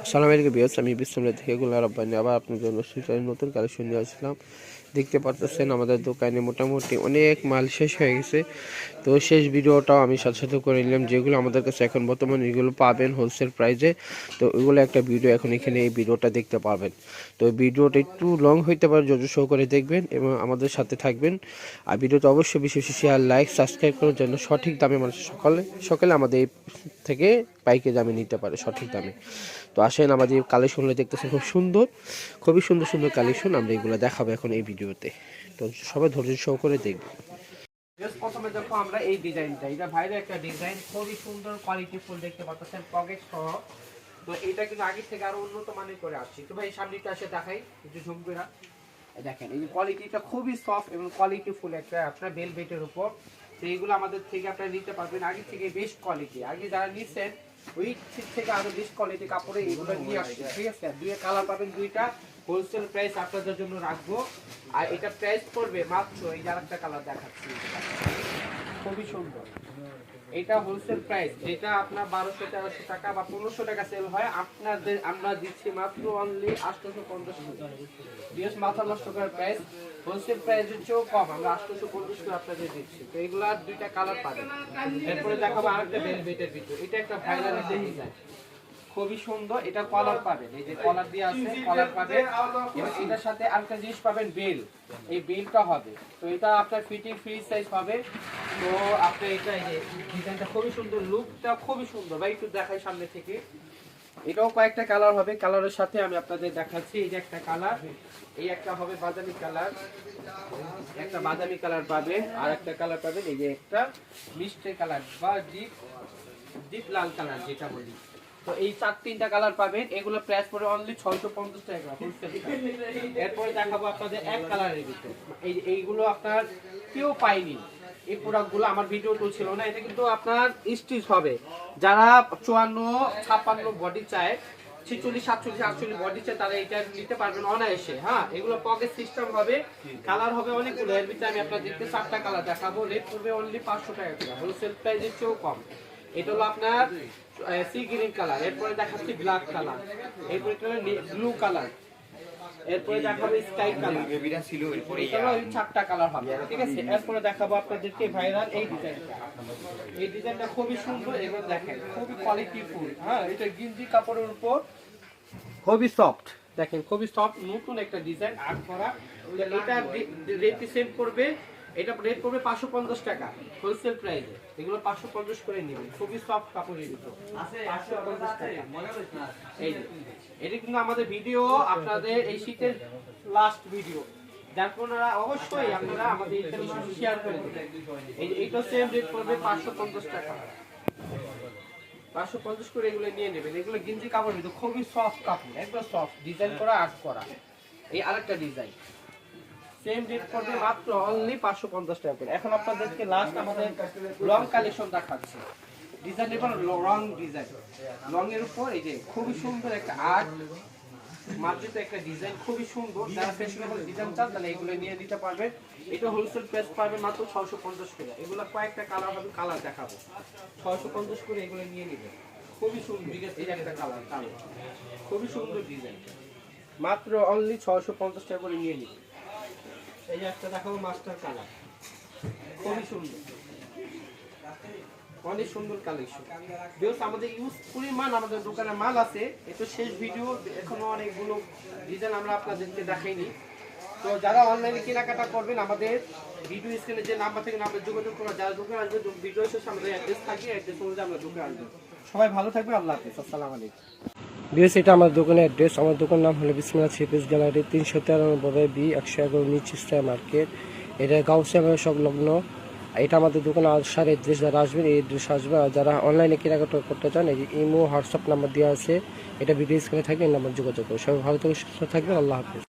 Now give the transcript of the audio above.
আসসালামু আলাইকুম ভিউয়ার্স, আমি বিসমিল্লাহ থেকে গুলা রাব্বানি আবার আপনাদের জন্য নতুন কালেকশন নিয়ে আসলাম। দেখতে পাচ্ছেন আমাদের দোকানে মোটামুটি অনেক মাল শেষ হয়ে গেছে। তো শেষ ভিডিওটাও আমি সাথে সাথে করে নিলাম, যেগুলো আমাদের কাছে এখন বর্তমানে এগুলো পাবেন হোলসেল প্রাইসে। তো ওইগুলো একটা ভিডিও এখন এখানে এই ভিডিওটা দেখতে পাবেন। তো ভিডিওটা একটু লং হইতে পারে, ধৈর্য সহকারে দেখবেন এবং আমাদের সাথে থাকবেন। আর ভিডিওটা অবশ্যই বেশি বেশি শেয়ার, লাইক, সাবস্ক্রাইব করার জন্য সঠিক দামে মানুষ সকালে আমাদের এই থেকে পাইকারি দামে নিতে পারে সঠিক দামে। তো আসেন আমাদের কালেকশনগুলো দেখতেছেন, খুবই সুন্দর সুন্দর কালেকশন আমরা এগুলো দেখাবো এখন এই ভিডিওতে। তো সবাই ধৈর্য সহকারে দেখবেন। প্রথমে দেখো আমরা এই ডিজাইনটা, এটা ভাইরাল একটা ডিজাইন, খুবই সুন্দর কোয়ালিটি ফুল দেখতে পাচ্ছেন পকেট সহ। তো এটা কিন্তু আগে থেকে আরো উন্নত মানের করে আসছে। তো ভাই সামনেটা এসে দেখাই একটু ঝুম করে দেখেন, এই কোয়ালিটিটা খুবই সফট এবং কোয়ালিটি ফুল একটা আপনার ভেলভেটের উপর। তো এইগুলো আমাদের থেকে আপনারা নিতে পারবেন আগে থেকে বেস্ট কোয়ালিটি। আগে যারা নিচ্ছেন ওই থেকে আরো বেস্ট কোয়ালিটি কাপড়ে এগুলো নিয়ে আসছে, ঠিক আছে। দুই কালার পাবেন, দুইটা হোলসেল প্রাইস আপনাদের জন্য রাখবো। আর এটা প্রাইস পড়বে মাত্র, এই যে আরেকটা কালার দেখাচ্ছি, খুবই সুন্দর। এটা হোলসেল প্রাইস, যেটা আপনার 1200-1300 টাকা বা 1500 টাকা সেল হয়, আপনাদের আমরা দিচ্ছি মাত্র অনলি 850 টাকা। বিএস মাথা নষ্ট করার প্রাইস, হোলসেল প্রাইসের চেয়েও কম, আমরা 850 টাকা আপনাদের দিচ্ছি। তো এগুলার দুইটা কালার পাবেন। এরপরে দেখাবো আরেকটা ভেলভেটের ভিতর, এটা একটা ভাইরাল ডিজাইন, খুবই সুন্দর। এটা কলার পাবেন, এই যে কলার দিয়ে আছে, কলার পাবেন এবং এটার সাথে আরেকটা জিনিস পাবেন বেল, এই বেলটা হবে। তো এটা আপনার ফিটিং ফ্রি সাইজ হবে। তো আপনি এটা, এই যে ডিজাইনটা খুবই সুন্দর, লুকটা খুবই সুন্দর ভাই, একটু দেখাই সামনে থেকে। এটাও কয়েকটা কালার হবে, কালারের সাথে আমি আপনাদের দেখাচ্ছি। এই যে একটা কালার, এই একটা হবে বাদামি কালার, একটা বাদামি কালার পাবেন, আর একটা কালার পাবেন এই যে একটা মিষ্টি কালার বা ডিপ লাল কালার যেটা বলি। তো এই 4-3টা কালার পাবেন, এগুলো প্রাইস পড়ে অনলি 650 টাকা হোলসেল। এরপরে দেখাবো আপনাদের এক কালারের ভিতর, এইগুলো আপনার কেউ পায়নি, এই প্রোডাক্টগুলো আমার ভিডিও তুলছিল না। এটা কিন্তু আপনার স্টিচ হবে, যারা 54-56 বডি চায়, 46-47-48 বডি চায়, তারা এটা নিতে পারবেন অনায়াসে। হ্যাঁ, এগুলো পকেট সিস্টেম হবে, কালার হবে অনেকগুলো। এর ভিতরে আমি আপনাদেরকে 4টা কালার দেখাবো। রেট পড়বে অনলি 500 টাকা করে, হোলসেল প্রাইসের চেয়েও কম। এটা হলো আপনার সি গ্রিন কালার, এরপরে দেখাচ্ছি ব্ল্যাক কালার, এরপরে ব্লু কালার, এরপরে দেখাবো স্কাই কালার, এটারও 4টা কালার হবে, ঠিক আছে। এরপরে দেখাবো আপনাদেরকে ভাইরাল এই ডিজাইনটা, এই ডিজাইনটা খুবই সুন্দর। এগুলো দেখেন খুবই কোয়ালিটি ফুল। হ্যাঁ, এটা গিঞ্জি কাপড়ের উপর, খুবই সফট, দেখেন খুবই সফট, নতুন একটা ডিজাইন আর্ট করা। এটা রেট সেম করবে, এটা রেট পড়বে 550 টাকা হোলসেল প্রাইসে। এগুলো 550 করে নেবেন, খুবই সফট কাপড়ের ভিতর, 550 টাকা। এই যে এটা কিন্তু আমাদের ভিডিও, আপনাদের এই শীতের লাস্ট ভিডিও, যার আপনারা অবশ্যই আপনারা আমাদের এখানে শেয়ার করে দেবেন। এইটা সেম রেট পড়বে 550 টাকা, 550 করে এগুলো নিয়ে নেবেন। এগুলো গিঞ্জি কাপড় ভিতর, খুবই সফট কাপড়, একদম সফট, ডিজাইন করা আর্ট করা। এই আরেকটা ডিজাইন, সেম রেট পড়বে মাত্র অনলি 550 টাকা করে। এখন আপনাদেরকে লাস্ট আমাদের লং কালেকশন দেখাচ্ছি। ডিজাইন এবার লং ডিজাইন, লং এর উপর এই যে খুবই সুন্দর একটা আর্ট মার্জিত একটা ডিজাইন, খুবই সুন্দর। যারা ফ্যাশনেবল ডিজাইন চান তাহলে এগুলো নিয়ে নিতে পারবেন। এটা হোলসেল প্রাইস পাবে মাত্র 650 টাকা। এগুলো কয়েকটা কালার হবে, কালার দেখাবো। 650 করে এগুলো নিয়ে নেবেন, খুবই সুন্দর। এই একটা কালার, কালো, খুবই সুন্দর ডিজাইন, মাত্র অনলি 650 টাকা করে নিয়ে নেবেন। এই যে একটা দেখাবো মাস্টার কালার, খুবই সুন্দর, অনেক সুন্দর কালেকশন। বিকজ আমাদের ইউজ পরিমাণ আমাদের দোকানে মাল আছে। এটা শেষ ভিডিও, এখনো অনেকগুলো ডিজাইন আমরা আপনাদেরকে দেখাইনি। তো যারা অনলাইনে কেনাকাটা করবেন, আমাদের ভিডিও স্ক্রিনে যে নাম্বার থেকে নাম্বার যোগাযোগ করা, যারা দোকানে আসবে ভিডিও শেষে আমাদের অ্যাড্রেস থাকে, অ্যাড্রেস অনুযায়ী আমরা দোকানে আসবো। সবাই ভালো থাকবেন, আল্লাহ হাফেজ, আসসালামু আলাইকুম। বিএস, এটা আমার দোকানের অ্যাড্রেস। আমার দোকান নাম হলো বিসমিল্লাহ থ্রি-পিস গ্যালারি, 393 বি 111 নিচ ইস্টার মার্কেট। এটা গাউসিয়া সংলগ্ন। এটা আমাদের দোকানে আসার অ্যাড্রেস, যারা আসবেন এই অ্যাড্রেস আসবে। আর যারা অনলাইনে কেনাকাটা করতে চান, এই যে ইমো হোয়াটসঅ্যাপ নাম্বার দেওয়া আছে, এটা ভিডিও স্ক্রিনে থাকবে, এই নাম্বার যোগাযোগ করবে। সবাই ভালো থেকে সুস্থ থাকবেন, আল্লাহ হাফেজ।